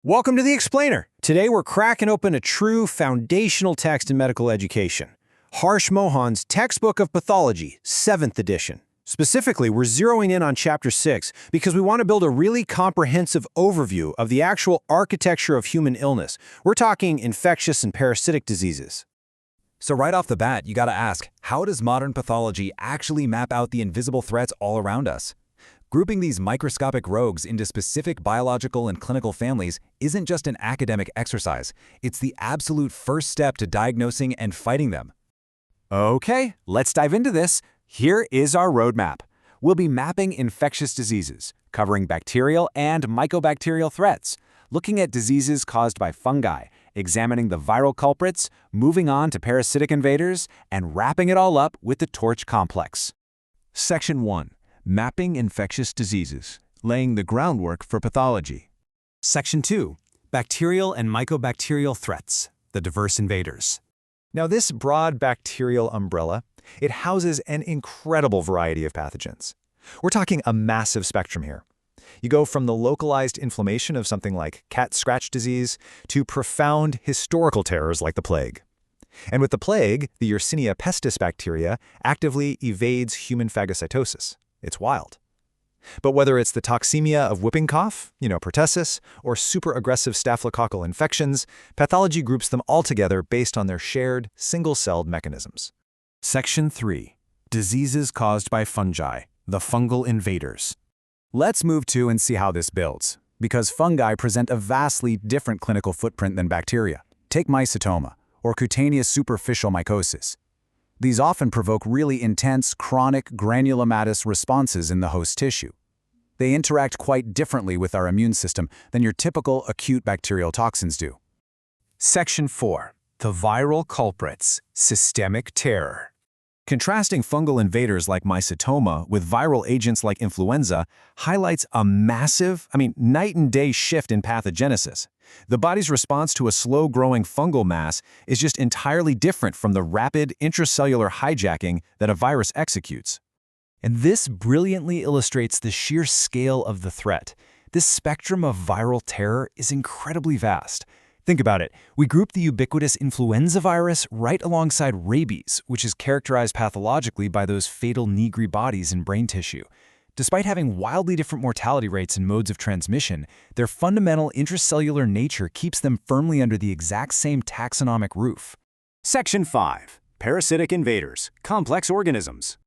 Welcome to The Explainer. Today we're cracking open a true foundational text in medical education. Harsh Mohan's Textbook of Pathology, 7th edition. Specifically, we're zeroing in on Chapter 6 because we want to build a really comprehensive overview of the actual architecture of human illness. We're talking infectious and parasitic diseases. So right off the bat, you gotta ask, how does modern pathology actually map out the invisible threats all around us? Grouping these microscopic rogues into specific biological and clinical families isn't just an academic exercise. It's the absolute first step to diagnosing and fighting them. Okay, let's dive into this. Here is our roadmap. We'll be mapping infectious diseases, covering bacterial and mycobacterial threats, looking at diseases caused by fungi, examining the viral culprits, moving on to parasitic invaders, and wrapping it all up with the torch complex. Section 1. Mapping infectious diseases, laying the groundwork for pathology. Section 2. Bacterial and mycobacterial threats, the diverse invaders. Now, this broad bacterial umbrella, it houses an incredible variety of pathogens. We're talking a massive spectrum here. You go from the localized inflammation of something like cat scratch disease to profound historical terrors like the plague. And with the plague, the Yersinia pestis bacteria actively evades human phagocytosis. It's wild. But whether it's the toxemia of whooping cough, Pertussis, or super aggressive staphylococcal infections, pathology groups them all together based on their shared, single-celled mechanisms. Section 3. Diseases caused by fungi, the fungal invaders. Let's move to and see how this builds, because fungi present a vastly different clinical footprint than bacteria. Take mycetoma, or cutaneous superficial mycosis. These often provoke really intense, chronic granulomatis responses in the host tissue. They interact quite differently with our immune system than your typical acute bacterial toxins do. Section 4. The viral culprits, systemic terror. Contrasting fungal invaders like mycetoma with viral agents like influenza highlights a massive, night and day shift in pathogenesis. The body's response to a slow-growing fungal mass is just entirely different from the rapid intracellular hijacking that a virus executes. And this brilliantly illustrates the sheer scale of the threat. This spectrum of viral terror is incredibly vast. Think about it. We group the ubiquitous influenza virus right alongside rabies, which is characterized pathologically by those fatal Negri bodies in brain tissue. Despite having wildly different mortality rates and modes of transmission, their fundamental intracellular nature keeps them firmly under the exact same taxonomic roof. Section 5. Parasitic invaders, complex organisms.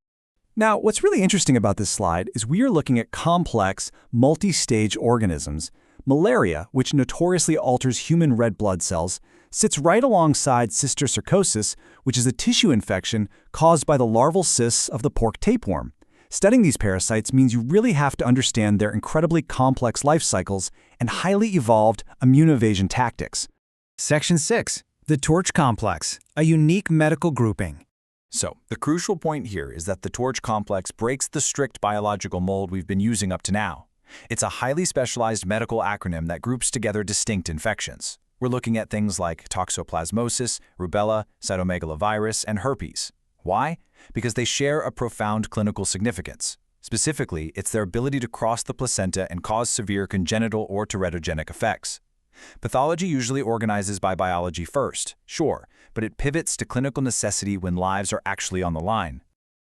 Now, what's really interesting about this slide is we are looking at complex, multi-stage organisms. Malaria, which notoriously alters human red blood cells, sits right alongside cysticercosis, which is a tissue infection caused by the larval cysts of the pork tapeworm. Studying these parasites means you really have to understand their incredibly complex life cycles and highly evolved immune evasion tactics. Section 6. The torch complex, a unique medical grouping. So, the crucial point here is that the torch complex breaks the strict biological mold we've been using up to now. It's a highly specialized medical acronym that groups together distinct infections. We're looking at things like toxoplasmosis, rubella, cytomegalovirus, and herpes. Why? Because they share a profound clinical significance. Specifically, it's their ability to cross the placenta and cause severe congenital or teratogenic effects. Pathology usually organizes by biology first, sure, but it pivots to clinical necessity when lives are actually on the line.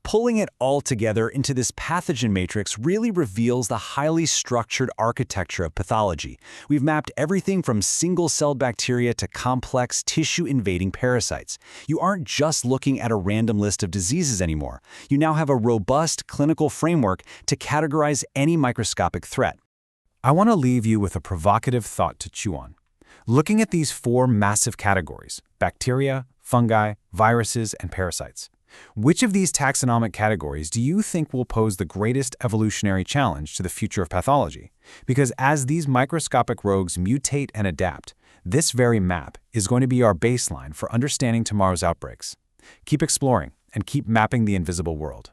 Pulling it all together into this pathogen matrix really reveals the highly structured architecture of pathology. We've mapped everything from single-celled bacteria to complex tissue-invading parasites. You aren't just looking at a random list of diseases anymore. You now have a robust clinical framework to categorize any microscopic threat. I want to leave you with a provocative thought to chew on. Looking at these 4 massive categories, bacteria, fungi, viruses, and parasites, which of these taxonomic categories do you think will pose the greatest evolutionary challenge to the future of pathology? Because as these microscopic rogues mutate and adapt, this very map is going to be our baseline for understanding tomorrow's outbreaks. Keep exploring and keep mapping the invisible world.